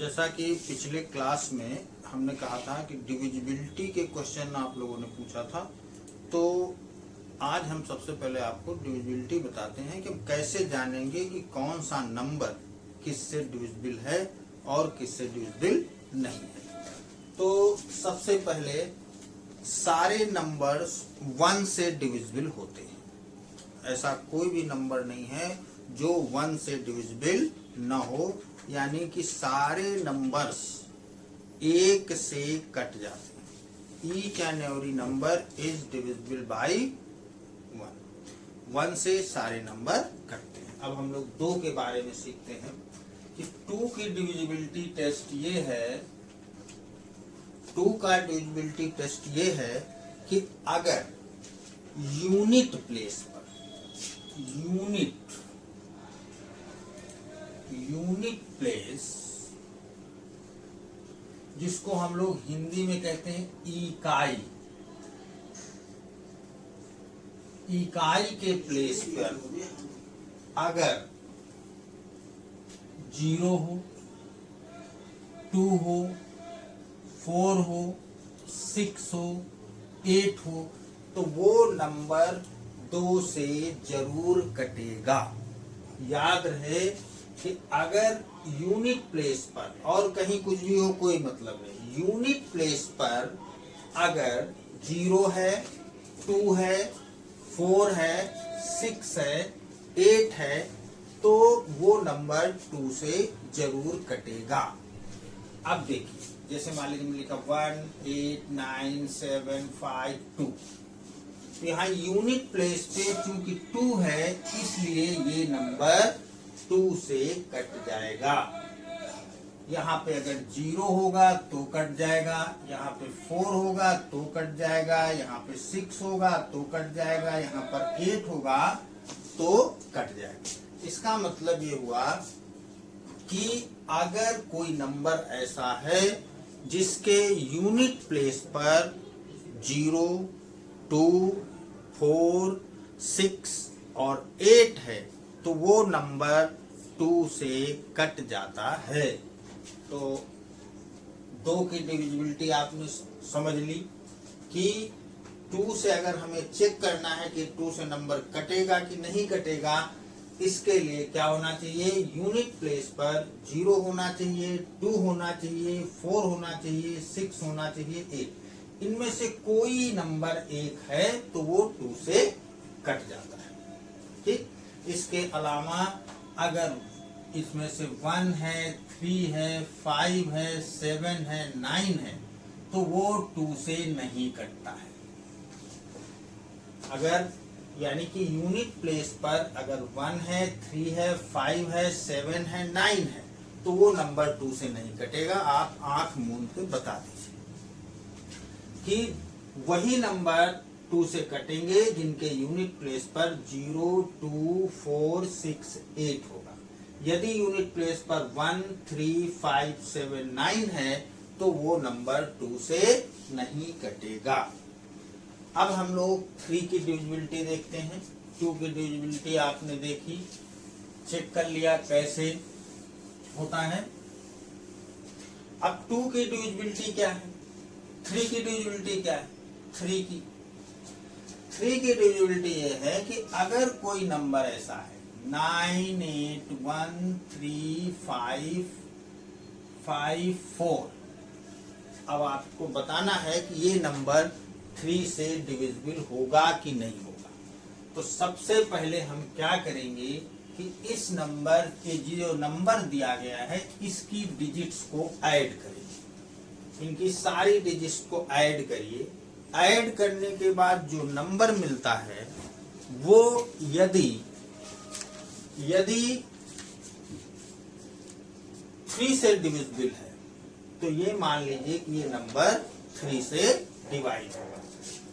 जैसा कि पिछले क्लास में हमने कहा था कि डिविजिबिलिटी के क्वेश्चन आप लोगों ने पूछा था, तो आज हम सबसे पहले आपको डिविजिबिलिटी बताते हैं कि कैसे जानेंगे कि कौन सा नंबर किससे डिविजिबल है और किससे डिविजिबल नहीं है। तो सबसे पहले सारे नंबर्स 1 से डिविजिबल होते हैं। ऐसा कोई भी नंबर नहीं है जो 1 से डिविजिबल न हो, यानी कि सारे नंबर्स 1 से कट जाते हैं। Each and every number is divisible by 1। 1 से सारे नंबर कटते हैं। अब हम लोग 2 के बारे में सीखते हैं कि 2 की डिविजिबिलिटी टेस्ट ये है, 2 का डिविजिबिलिटी टेस्ट ये है कि अगर unit place per unit place, जिसको हम लोग हिंदी में कहते हैं इकाई के प्लेस पर अगर 0 हो, 2 हो, 4 हो, 6 हो, 8 हो, तो वो नंबर 2 से जरूर कटेगा। याद रहे कि अगर यूनिट प्लेस पर, और कहीं कुछ भी हो कोई मतलब नहीं, यूनिट प्लेस पर अगर 0 है, 2 है, 4 है, 6 है, 8 है, तो वो नंबर 2 से जरूर कटेगा। अब देखिए, जैसे मान लीजिए लिखा 1, 8, 9, 7, 5, 2। यहाँ यूनिट प्लेस पे चूंकि 2 है, इसलिए ये नंबर 2 से कट जाएगा। यहाँ पे अगर 0 होगा तो कट जाएगा, यहाँ पे 4 होगा तो कट जाएगा, यहाँ पे 6 होगा तो कट जाएगा, यहाँ पर 8 होगा तो कट जाएगा। इसका मतलब ये हुआ कि अगर कोई नंबर ऐसा है जिसके यूनिट प्लेस पर 0, 2, 4, 6 और 8 है, तो वो नंबर 2 से कट जाता है। तो 2 की डिविजिबिलिटी आपने समझ ली कि 2 से अगर हमें चेक करना है कि 2 से नंबर कटेगा कि नहीं कटेगा, इसके लिए क्या होना चाहिए, यूनिट प्लेस पर 0 होना चाहिए, 2 होना चाहिए, 4 होना चाहिए, 6 होना चाहिए, 8। इनमें से कोई नंबर 1 है तो वो 2 से कट जाता है। ठीक, इसके अलावा अगर इसमें से 1 है, 3 है, 5 है, 7 है, 9 है, तो वो 2 से नहीं कटता है। अगर यानी कि यूनिट प्लेस पर अगर 1 है, 3 है, 5 है, 7 है, 9 है, तो वो नंबर 2 से नहीं कटेगा। आप आंख मूंद के बता दीजिए कि वही नंबर 2 से कटेंगे जिनके यूनिट प्लेस पर 0, 2, 4, 6, 8 होगा। यदि यूनिट प्लेस पर 1, 3, 5, 7, 9 है, तो वो नंबर 2 से नहीं कटेगा। अब हम लोग 3 की डिविजिबिलिटी देखते हैं। 2 की डिविजिबिलिटी आपने देखी, चेक कर लिया कैसे होता है। अब 2 की डिविजिबिलिटी क्या है, 3 की डिविजिबिलिटी क्या है। 3 की डिविजिबिलिटी ये है कि अगर कोई नंबर ऐसा है 9, 8, 1, 3, 5, 5, 4, अब आपको बताना है कि ये नंबर 3 से डिविजिबल होगा कि नहीं होगा। तो सबसे पहले हम क्या करेंगे कि इस नंबर के जो नंबर दिया गया है इसकी डिजिट्स को ऐड करेंगे। इनकी सारी डिजिट्स को ऐड करिए। ऐड करने के बाद जो नंबर मिलता है वो यदि 3 से डिविजिबल है, तो ये मान लीजिए कि ये नंबर 3 से डिवाइड होगा।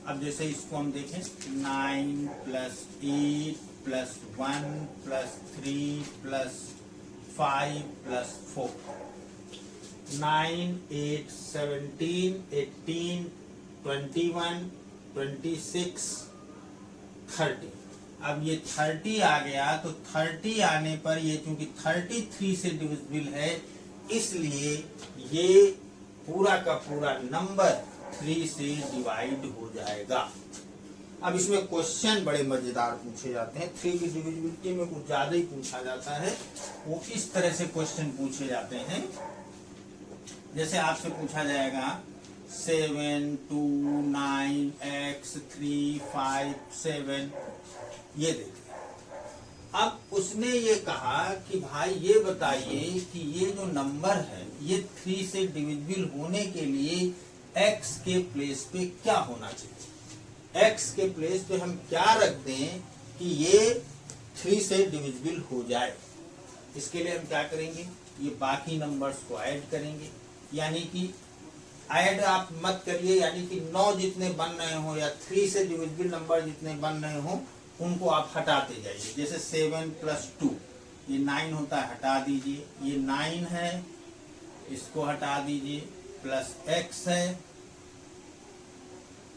अब जैसे इसको हम देखें, 9 + 8 + 1 + 3 + 5 + 4, 9, 8, 17, 18, 21, 26, 30। अब ये 30 आ गया, तो 30 आने पर ये चूंकि 33 से डिविजिबल है, इसलिए ये पूरा का पूरा नंबर 3 से डिवाइड हो जाएगा। अब इसमें क्वेश्चन बड़े मजेदार पूछे जाते हैं। 3 की डिविजिबिलिटी में कुछ ज्यादा ही पूछा जाता है। वो इस तरह से क्वेश्चन पूछे जाते हैं, जैसे आपसे पूछा जाएगा 7 2 9 x 3 5 7। ये देखिए, अब उसने ये कहा कि भाई ये बताइए कि ये जो नंबर है ये 3 से डिविजिबल होने के लिए x के प्लेस पे क्या होना चाहिए। x के प्लेस पे हम क्या रख दें कि ये 3 से डिविजिबल हो जाए। इसके लिए हम क्या करेंगे, ये बाकी नंबर्स को ऐड करेंगे। यानी कि ऐड आप मत करिए, यानी कि 9 जितने बन रहे हो या 3 से डिविजिबल नंबर जितने बन रहे हो उनको आप हटाते जाइए। जैसे 7 + 2 ये 9 होता है, हटा दीजिए। ये 9 है, इसको हटा दीजिए। प्लस x है,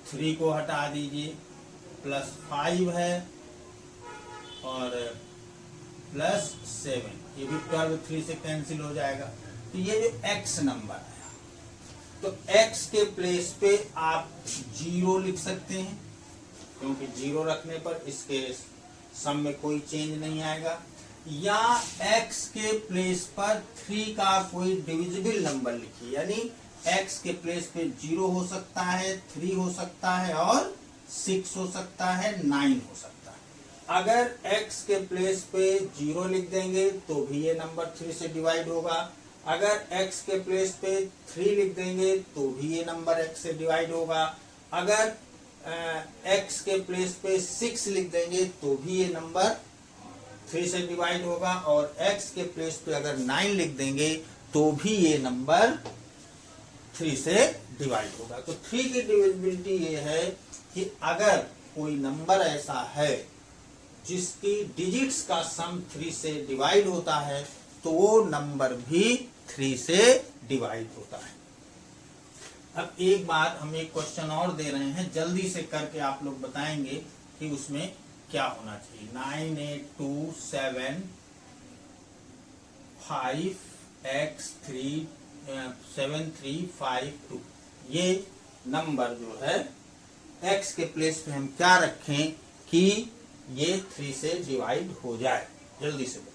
3 को हटा दीजिए। प्लस 5 है और प्लस 7, ये भी 12 3 से कैंसिल हो जाएगा। तो ये जो x नंबर है, तो x के प्लेस पे आप 0 लिख सकते हैं, क्योंकि 0 रखने पर इसके सम में कोई चेंज नहीं आएगा। या x के प्लेस पर 3 का कोई डिविजिबल नंबर लिखिए, यानी x के प्लेस पे 0 हो सकता है, 3 हो सकता है और 6 हो सकता है, 9 हो सकता है। अगर x के प्लेस पे 0 लिख देंगे तो भी ये नंबर 3 से डिवाइड होगा। अगर x के प्लेस पे 3 लिख देंगे तो भी ये नंबर x से डिवाइड होगा। अगर x के प्लेस पे 6 लिख देंगे तो भी ये नंबर 3 से डिवाइड होगा। और x के प्लेस पे अगर 9 लिख देंगे तो भी ये नंबर 3 से डिवाइड होगा। तो 3 की डिविजिबिलिटी ये है कि अगर कोई नंबर ऐसा है जिसकी डिजिट्स का सम 3 से डिवाइड होता है तो वो नंबर भी 3 से डिवाइड होता है। अब एक बार हम एक क्वेश्चन और दे रहे हैं, जल्दी से करके आप लोग बताएंगे कि उसमें क्या होना चाहिए। 9 8 2 7 5 x 3 7 3 5 2। ये नंबर जो है x के प्लेस पे हम क्या रखें कि ये 3 से डिवाइड हो जाए। जल्दी से बताइए।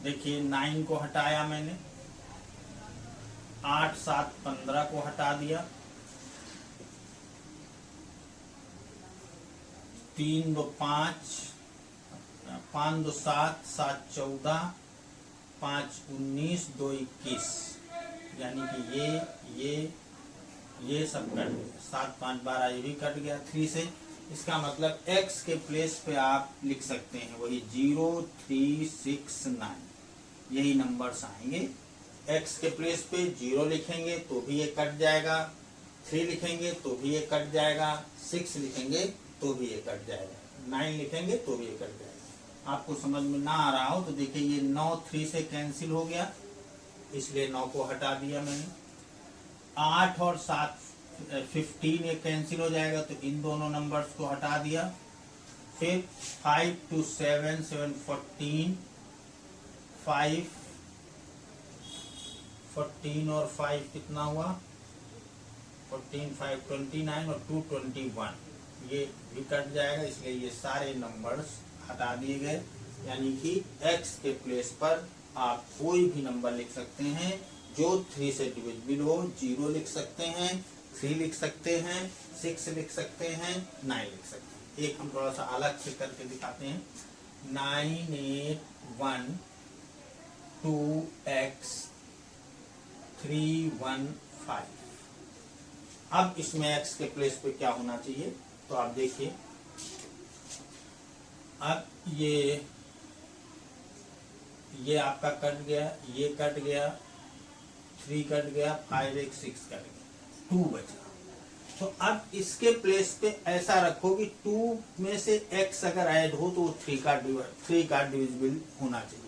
देखिए 9 को हटाया मैंने, 8 7 15 को हटा दिया, 3 2 5 5 2 7 7 14 5 19 2 21, यानी कि ये सब कट गया। 7 5 12 ये भी कट गया 3 से। इसका मतलब x के प्लेस पे आप लिख सकते हैं वही 0 3 6 9, यही नंबर्स आएंगे। x के प्लेस पे 0 लिखेंगे तो भी ये कट जाएगा, 3 लिखेंगे तो भी ये कट जाएगा, 6 लिखेंगे तो भी ये कट जाएगा, 9 लिखेंगे तो भी ये कट जाएगा। आपको समझ में ना आ रहा हो तो देखिए ये 9 3 से कैंसिल हो गया, इसलिए 9 को हटा दिया मैंने। 8 और 7 15 ये कैंसिल हो जाएगा, तो इन दोनों नंबर्स को हटा दिया। फिर 5 2 7 7 14 5 14 और 5 कितना हुआ, 14 5 29 और 2 21, ये भी कट जाएगा, इसलिए ये सारे नंबर्स हटा दिए गए। यानी कि x के प्लेस पर आप कोई भी नंबर लिख सकते हैं जो 3 से डिविजिबल हो। 0 लिख सकते हैं, 3 लिख सकते हैं, 6 लिख सकते हैं, 9 लिख सकते हैं। एक हम थोड़ा सा अलग से करके दिखाते हैं। 9 8 1 2 x 3 1 5। अब इसमें x के प्लेस पे क्या होना चाहिए, तो आप देखिए। अब ये आपका कट गया, ये कट गया, 3 कट गया, 5 1 6 कट गया, 2 बचा। तो अब इसके प्लेस पे ऐसा रखो कि 2 में से x अगर ऐड हो तो 3 का डिविजिबल होना चाहिए।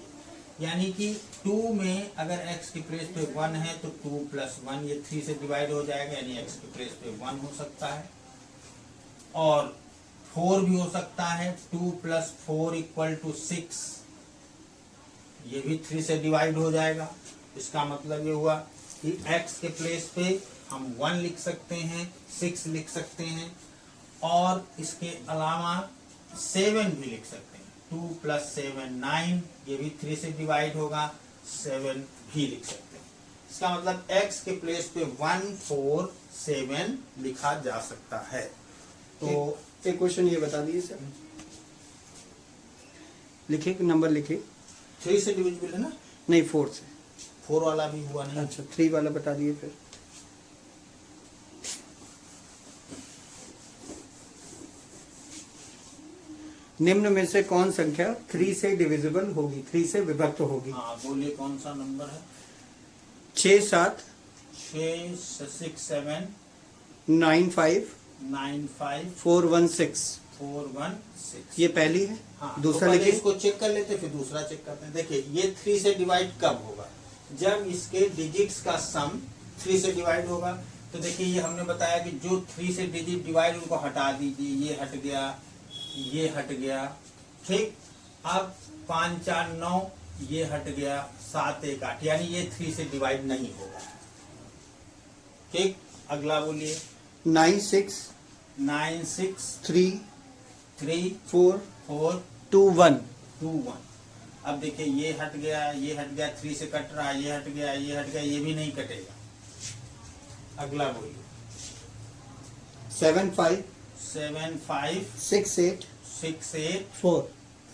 यानी कि 2 में अगर x के प्लेस पे 1 है तो 2 + 1 ये 3 से डिवाइड हो जाएगा, यानी x के प्लेस पे 1 हो सकता है। और 4 भी हो सकता है, 2 + 4 = 6, ये भी 3 से डिवाइड हो जाएगा। इसका मतलब ये हुआ कि x के प्लेस पे हम 1 लिख सकते हैं, 6 लिख सकते हैं और इसके अलावा 7 भी लिख सकते हैं। 2 + 7 9, ये भी 3 से डिवाइड होगा, 7 भी लिख सकते हैं। इसका मतलब x के प्लेस पे 1 4 7 लिखा जा सकता है। तो एक क्वेश्चन ये बता दीजिए सर, लिखे नंबर लिखे। 3 से डिविजिबल है ना? नहीं 4 से। 4 वाला भी हुआ नहीं। अच्छा 3 वाला बता दिए फिर। निम्न में से कौन संख्या 3 से डिविजिबल होगी, 3 से विभक्त होगी? हाँ बोलिए, कौन सा नंबर है? 6 7 6 6 7 9 5 9 5 4 1 6। 4 1 6। ये पहली है। हाँ, दूसरा तो पहले लिखिए। इसको चेक कर लेते, फिर दूसरा चेक करते हैं। देखिए ये 3 से डिवाइड कब होगा? जब इसके डिजिट्स का सम 3 से डिवाइड होगा। तो देखिए ये हमने बताया कि जो 3 से डिजिट डिवाइड उनको हटा दीजिए, ये हट गया, ये हट गया, ठीक। अब 5 4 9, ये हट गया, 7 1 8, यानी ये 3 से डिवाइड नहीं होगा, ठीक। अगला बोलिए। 9 6 9 6 3 3 4 4 2 1। 2 1। अब देखिए ये हट गया, ये हट गया, 3 से कट रहा है, ये हट गया, ये हट गया, ये भी नहीं कटेगा। अगला बोलिए। 7 5 7 5 6 8 6 8 4।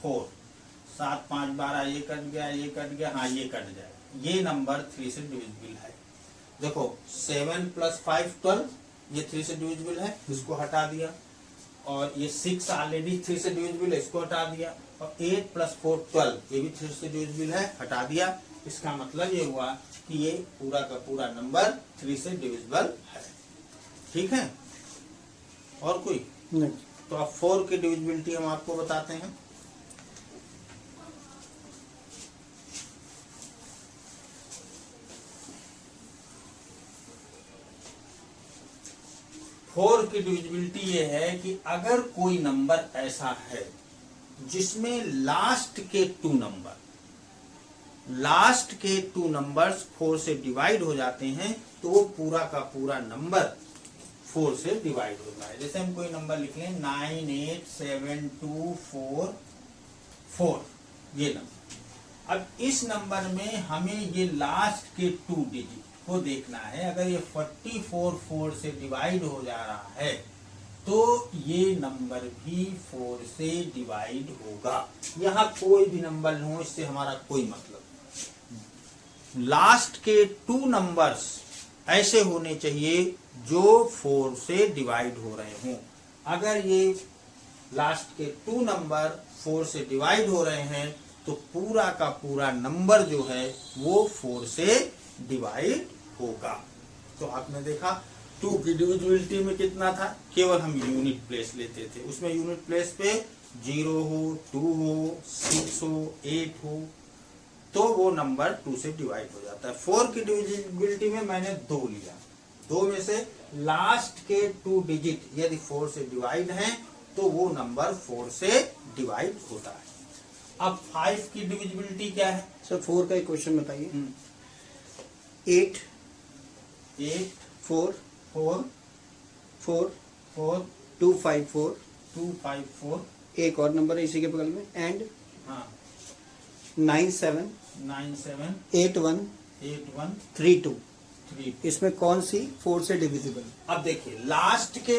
4 7 5 12, ये कट गया, ये कट गया, हाँ ये कट जाएगा। ये नंबर 3 से डिविजिबल है। देखो 7 + 5 12, ये 3 से डिविजिबल है, इसको हटा दिया। और ये 6 ऑलरेडी 3 से डिविजिबल है, इसको हटा दिया। और 8 + 4 12, ये भी 3 से डिविजिबल है, हटा दिया। इसका मतलब ये हुआ कि ये पूरा का पूरा नंबर 3 से डिविजिबल है, ठीक है। और कोई नहीं। तो अब 4 की डिविजिबिलिटी हम आपको बताते हैं। फोर की डिविजिबिलिटी ये है कि अगर कोई नंबर ऐसा है जिसमें लास्ट के टू नंबर्स 4 से डिवाइड हो जाते हैं, तो वो पूरा का पूरा नंबर 4 से डिवाइड होता है। जैसे हम कोई नंबर लिख लें 9 8 7 2 4 4, ये नंबर। अब इस नंबर में हमें ये लास्ट के 2 डिजिट को देखना है। अगर ये 44 4 से डिवाइड हो जा रहा है तो ये नंबर भी 4 से डिवाइड होगा। यहाँ कोई भी नंबर हो, इससे हमारा कोई मतलब नहीं। लास्ट के 2 नंबर्स ऐसे होने चाहिए जो 4 से डिवाइड हो रहे हों। अगर ये लास्ट के 2 नंबर 4 से डिवाइड हो रहे हैं तो पूरा का पूरा नंबर जो है वो 4 से डिवाइड होगा। तो आपने देखा 2 की डिविजिबिलिटी में कितना था, केवल हम यूनिट प्लेस लेते थे। उसमें यूनिट प्लेस पे 0 हो, 2 हो, 6 हो, 8 हो, तो वो नंबर 2 से डिवाइड हो जाता है। 4 की डिविजिबिलिटी में मैंने 2 लिया, 2 में से लास्ट के 2 डिजिट यदि 4 से डिवाइड हैं तो वो नंबर 4 से डिवाइड होता है। अब 5 की डिविजिबिलिटी क्या है? सर 4 का एक क्वेश्चन बताइए। 8 4 4 4 4 2 5 4। 2 5 4, एक और नंबर है इसी के बगल में, एंड हाँ 9 7 9 7 8 1 8 1 3 2। 3। इसमें कौन सी 4 से डिविजिबल? अब देखिए लास्ट के,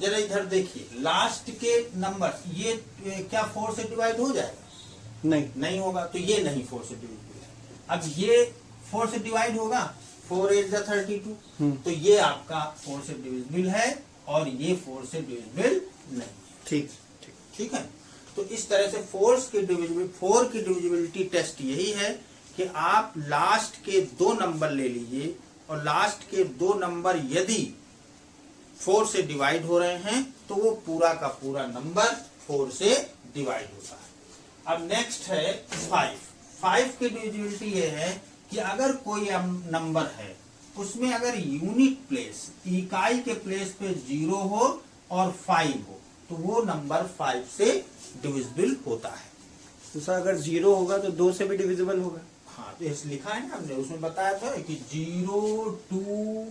जरा इधर देखिए, लास्ट के नंबर ये क्या 4 से डिवाइड हो जाएगा? नहीं होगा, तो ये नहीं 4 से डिविजिबल है। अब ये 4 से डिवाइड होगा, 4 8 32, तो ये आपका 4 से डिविजिबल है और ये 4 से डिविजिबल नहीं। ठीक है। तो इस तरह से 4 की डिविजिबिलिटी टेस्ट यही है कि आप लास्ट के 2 नंबर ले लीजिए और लास्ट के 2 नंबर यदि 4 से डिवाइड हो रहे हैं तो वो पूरा का पूरा नंबर 4 से डिवाइड होता है। अब नेक्स्ट है 5 की डिविजिबिलिटी ये है कि अगर कोई नंबर है उसमें अगर यूनिट प्लेस, इकाई के प्लेस पे 0 हो और 5 हो तो वो नंबर 5 से डिविजिबल होता है। तो सर अगर 0 होगा तो 2 से भी डिविजिबल होगा। हाँ तो इस लिखा है ना हमने, उसमें बताया था कि 0, 2,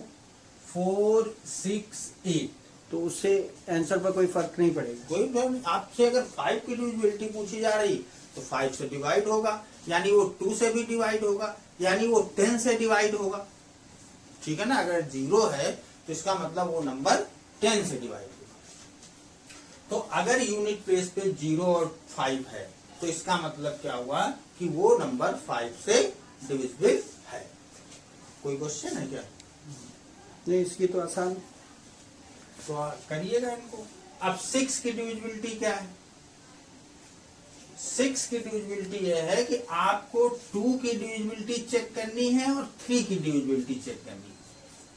4, 6, 8। तो उससे आंसर पर कोई फर्क नहीं पड़ेगा। कोई नहीं, आपसे अगर 5 की डिविजिबिलिटी पूछी जा रही तो 5 से डिवाइड होगा, यानी वो 2 से भी डिवाइड होगा, यानी वो 10 से डिवाइड होगा। ठीक है ना, अगर 0 है तो इसका मतलब वो नंबर 10 से डिवाइड होगा। तो अगर यूनिट प्लेस पे 0 और 5 है तो इसका मतलब क्या हुआ कि वो नंबर 5 से डिविजिबल है। कोई क्वेश्चन है क्या? नहीं, इसकी तो आसान। तो करिएगा इनको। अब 6 की डिविजिबिलिटी क्या है? 6 की डिविजिबिलिटी यह है कि आपको 2 की डिविजिबिलिटी चेक करनी है और 3 की डिविजिबिलिटी चेक करनी है।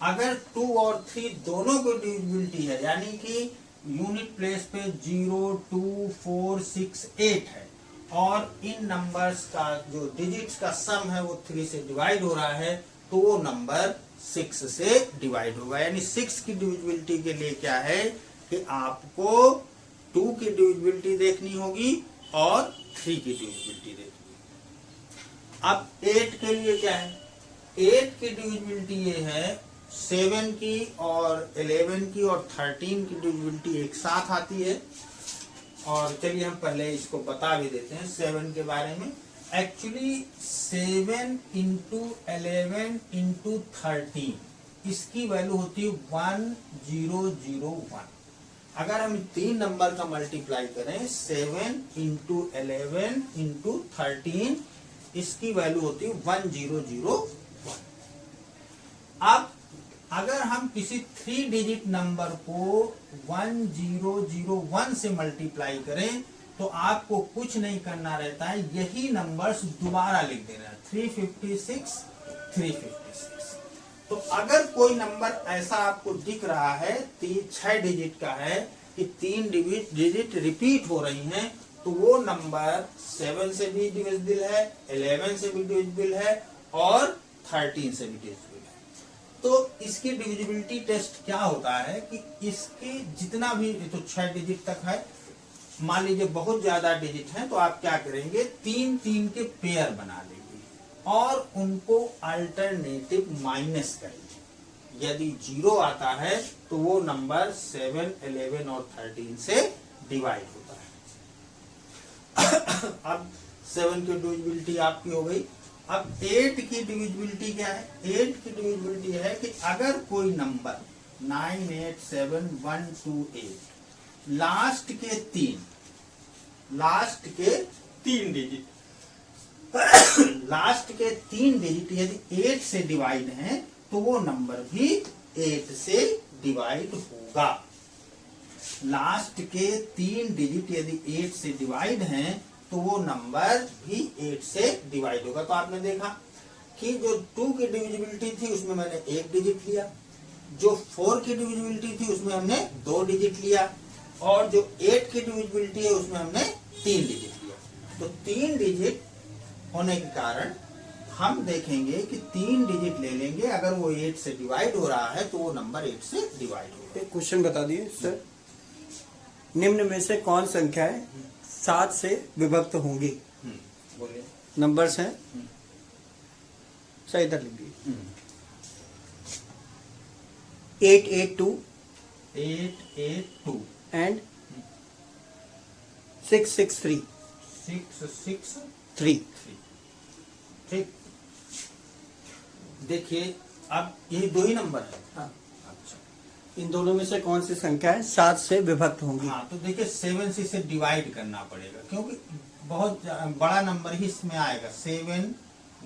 अगर 2 और 3 दोनों की डिविजिबिलिटी है, यानी कि यूनिट प्लेस पे 0, 2, 4, 6, 8 है और इन नंबर्स का जो डिजिट्स का सम है वो 3 से डिवाइड हो रहा है, तो वो नंबर 6 से डिवाइड होगा। यानी 6 की डिविजिबिलिटी के लिए क्या है कि आपको 2 की डिविजिबिलिटी देखनी होगी और 3 की डिविजिबिलिटी देखनी होगी। अब 8 के लिए क्या है? 8 की डिविजिबिलिटी ये है 7 की और 11 की और 13 की डिविजिबिलिटी एक साथ आती है। और चलिए हम पहले इसको बता भी देते हैं 7 के बारे में। एक्चुअली 7 इंटू 11 इंटू 13 इसकी वैल्यू होती है 1001। अगर हम 3 नंबर का मल्टीप्लाई करें 7 इंटू 11 इंटू 13 इसकी वैल्यू होती है 1001। अब अगर हम किसी 3 डिजिट नंबर को 1001 से मल्टीप्लाई करें तो आपको कुछ नहीं करना रहता है, यही नंबर्स दोबारा लिख देना, 356 356। तो अगर कोई नंबर ऐसा आपको दिख रहा है 6 डिजिट का है कि 3 डिजिट रिपीट हो रही हैं, तो वो नंबर 7 से भी डिविजिबल है, 11 से भी डिविजिबल है और 13 से भी डिविजिबल है। तो इसकी डिविजिबिलिटी टेस्ट क्या होता है कि इसके जितना भी, तो 6 डिजिट तक है, मान लीजिए बहुत ज्यादा डिजिट हैं, तो आप क्या करेंगे 3 के पेयर बना लेंगे और उनको अल्टरनेटिव माइनस करेंगे। यदि 0 आता है तो वो नंबर 7, 11 और 13 से डिवाइड होता है। अब 7 की डिविजिबिलिटी आपकी हो गई। अब 8 की डिविजिबिलिटी क्या है? 8 की डिविजिबिलिटी है कि अगर कोई नंबर 987128 लास्ट के 3 डिजिट लास्ट के 3 डिजिट यदि 8 से डिवाइड हैं तो वो नंबर भी 8 से डिवाइड होगा। लास्ट के 3 डिजिट यदि 8 से डिवाइड हैं तो वो नंबर भी 8 से डिवाइड होगा। तो आपने देखा कि जो 2 की डिविजिबिलिटी थी उसमें मैंने 1 डिजिट लिया, जो 4 की डिविजिबिलिटी थी उसमें हमने 2 डिजिट लिया और जो 8 की डिविजिबिलिटी है उसमें हमने 3 डिजिट लिया। तो 3 डिजिट होने के कारण हम देखेंगे कि 3 डिजिट ले लेंगे, अगर वो 8 से डिवाइड हो रहा है तो वो नंबर 8 से डिवाइड होगा। एक क्वेश्चन बता दिए सर, निम्न में से कौन संख्याएं 7 से विभक्त होंगी? बोलिए। नंबर्स हैं, सही इधर लिख दिए। 882 882 एंड 663 663। ठीक, देखिए अब ये 2 ही नंबर है। हाँ। अच्छा, इन दोनों में से कौन सी संख्याएं 7 से विभक्त होंगी? हाँ तो देखिए 7 से इसे डिवाइड करना पड़ेगा क्योंकि बहुत बड़ा नंबर ही इसमें आएगा। 7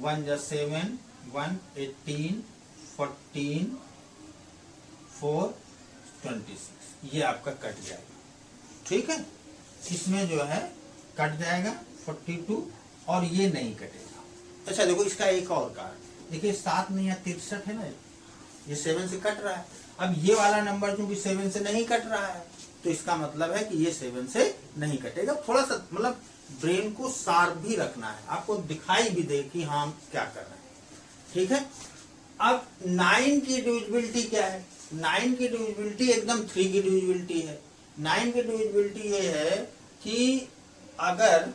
1 जा 7 1 18 14 4 26 ये आपका कट जाएगा। ठीक है, इसमें जो है कट जाएगा 42 और ये नहीं कटेगा। अच्छा देखो इसका एक और कारण, देखिए 7 नहीं या 63 है ना, ये 7 से कट रहा है। अब ये वाला नंबर चूंकि 7 से नहीं कट रहा है तो इसका मतलब है कि ये 7 से नहीं कटेगा। थोड़ा सा मतलब ब्रेन को शार्प भी रखना है, आपको दिखाई भी दे कि हाँ क्या कर रहे हैं। ठीक है, अब 9 की डिविजिबिलिटी क्या है? 9 की डिविजिबिलिटी एकदम 3 की डिविजिबिलिटी है। 9 की डिविजिबिलिटी ये है कि अगर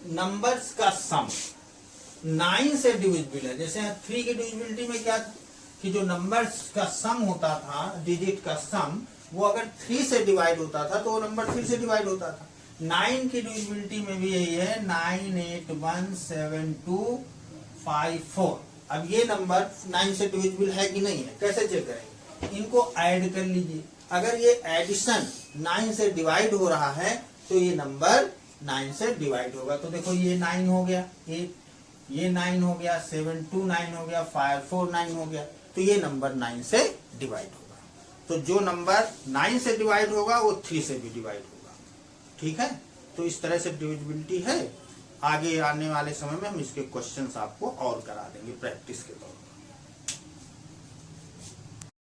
नंबर्स का सम 9 से डिविजिबल है। जैसे 3 की डिविजिबिलिटी में क्या था कि जो नंबर्स का सम होता था, डिजिट का सम, वो अगर 3 से डिवाइड होता था तो वो नंबर 3 से डिवाइड होता था। 9 की डिविजिबिलिटी में भी यही है, 9817254। अब ये नंबर 9 से डिविजिबल है कि नहीं है, कैसे चेक करेंगे? इनको ऐड कर लीजिए। अगर ये एडिशन 9 से डिवाइड हो रहा है तो ये नंबर 9 से डिवाइड होगा। तो देखो ये 9 हो गया, ये 9 हो गया, 72 9 हो गया, 54 9 हो गया, तो ये नंबर 9 से डिवाइड होगा। तो जो नंबर 9 से डिवाइड होगा वो 3 से भी डिवाइड होगा। ठीक है, तो इस तरह से डिविजिबिलिटी है। आगे आने वाले समय में हम इसके क्वेश्चंस आपको और करा देंगे प्रैक्टिस के तौर पर।